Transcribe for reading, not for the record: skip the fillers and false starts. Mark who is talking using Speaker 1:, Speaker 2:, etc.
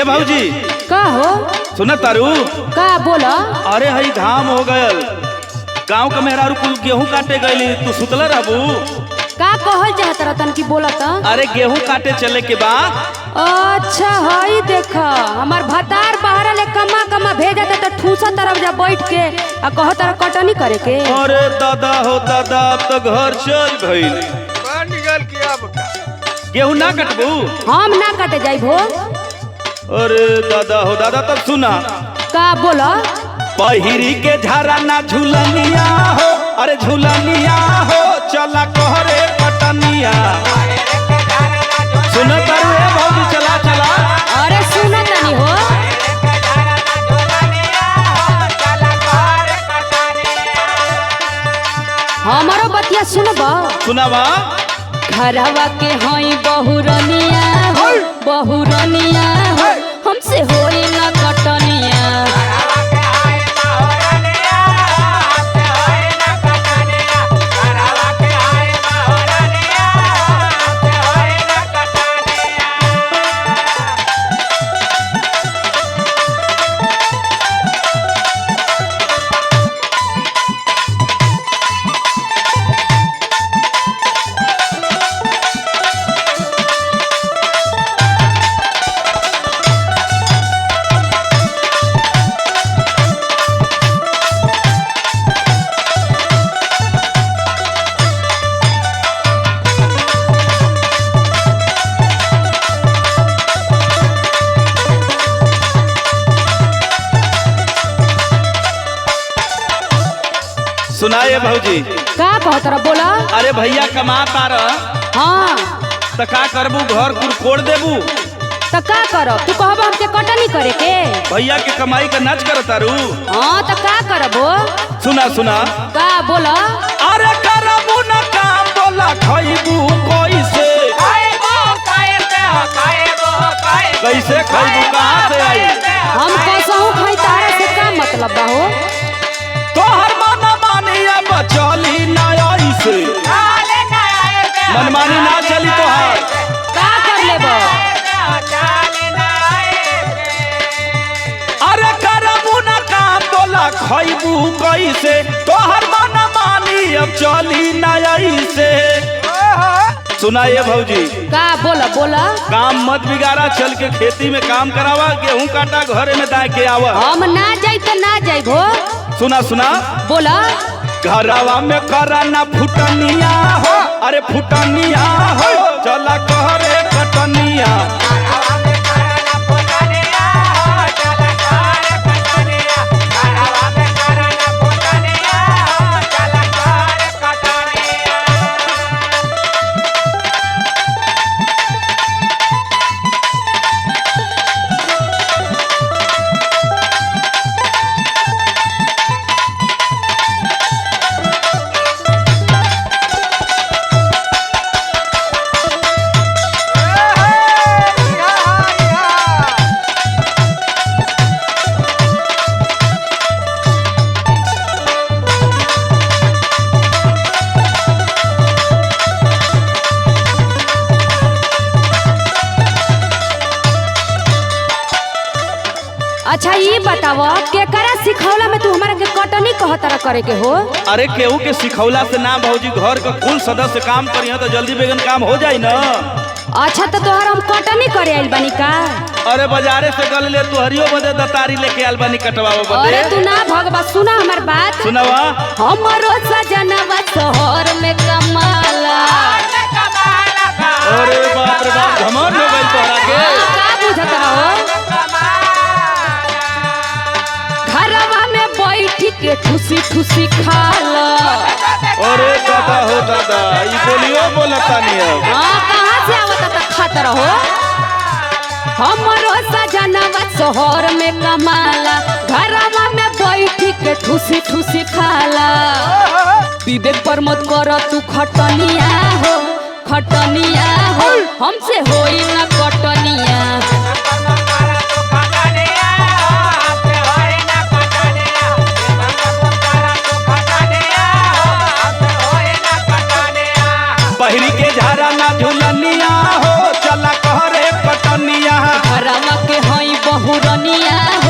Speaker 1: ए भौजी
Speaker 2: का हो
Speaker 1: सुन तारू
Speaker 2: का बोला।
Speaker 1: अरे हई घाम हो गयल गांव का मेहरारू कुल गेहूं काटे गईली तू सुतल रहबू
Speaker 2: का कहल चाहत रतन की बोलत।
Speaker 1: अरे गेहूं काटे चले के बा।
Speaker 2: अच्छा हई देख हमार भतार बाहर ले कमा कमा भेजत त ठूसा तरफ जा बैठ के आ कह तर कटनी करे के।
Speaker 1: अरे दादा हो दादा अब तो घर चल भइल
Speaker 3: निकल के अब
Speaker 1: गेहूं ना कटबू।
Speaker 2: हम ना कटे जाइबो।
Speaker 1: अरे दादा हो दादा तब सुना
Speaker 2: का बोला।
Speaker 1: पहिरी के झारा ना झूलनिया हो अरे झूलनिया हो चला कहरे कटनिया। सुन तारू ए भौजी चला चला।
Speaker 2: अरे सुना तनी हो हमारो बतिया सुनबा।
Speaker 1: सुनावा
Speaker 2: घरवा के हई बहुरनिया हो बहुरनिया हो हमसे होई ना कटनिया।
Speaker 1: सुनाए भौजी
Speaker 2: का कहत रह बोला।
Speaker 1: अरे भैया कमाता रह
Speaker 2: हाँ
Speaker 1: त का करबू घर कुल कोड़ देबू।
Speaker 2: तो का करो तू कहबो हमके कटनी करे के।
Speaker 1: भैया के कमाई का नाच कर तारू।
Speaker 2: हाँ तो का करबो।
Speaker 1: सुना सुना
Speaker 2: का बोला।
Speaker 1: अरे करबू ना काम बोला खइबू कैसे कैसे खइबू कहाँ से आई।
Speaker 2: हम कैसहू खाई तारा से का मतलब बा हो।
Speaker 1: तोहर मन मानी अब चली ना ऐसे मनमानी ना चली तोहार।
Speaker 2: का कर लेबो।
Speaker 1: अरे करबू ना काम बोला खइबू कैसे तोहर मन मानी अब चली ना ऐसे। सुना ये भौजी
Speaker 2: का बोला बोला।
Speaker 1: काम मत बिगाड़ा चल के खेती में काम करावा गेहूं काटा घरे में दा के आवा।
Speaker 2: हम ना जाई तो ना जाइबो।
Speaker 1: सुना सुना
Speaker 2: बोला।
Speaker 1: घरवा में करा ना फुटनिया हो अरे फुटनिया हो चला कहरे कटनिया।
Speaker 2: अच्छा ये बतावा केकरा सिखौला में तू हमारा के कटनी कहतरा करे के हो।
Speaker 1: अरे केहू के सिखौला से ना भौजी घर का कुल सदस्य काम करिए तो जल्दी बेगन काम हो जाई ना।
Speaker 2: अच्छा तो तोहर हम कटनी करे आइल बानी का।
Speaker 1: अरे बाजारे से गल ले तुहरियो बदे दतारी लेके आल बानी कटवाओ बदे।
Speaker 2: अरे तू ना भगवा सुना हमार बात।
Speaker 1: सुनावा
Speaker 2: हमरो सजनवा शहर में कमाला।
Speaker 1: अरे बाप रे बाप घमंड हो गइल तोहरा के।
Speaker 2: का बुझत रहो। घरवा में बैठ के ठुसी ठुसी खाला।
Speaker 1: अरे दादा हो दादा ई बोलियो बोलता नहीं अब।
Speaker 2: हाँ कहाँ से आवत त खात रहो। हमरो सजनवा शहर में कमाला घरवा में बैठ के ठुसी ठुसी खाला। विवेक पर मत कर तू खटनिया हो खटनिया हो हमसे होई ना कटनिया।
Speaker 1: पहिरी के झारा ना झूलनिया हो चला कहरे कटनिया।
Speaker 2: घरवा के हई खटनिया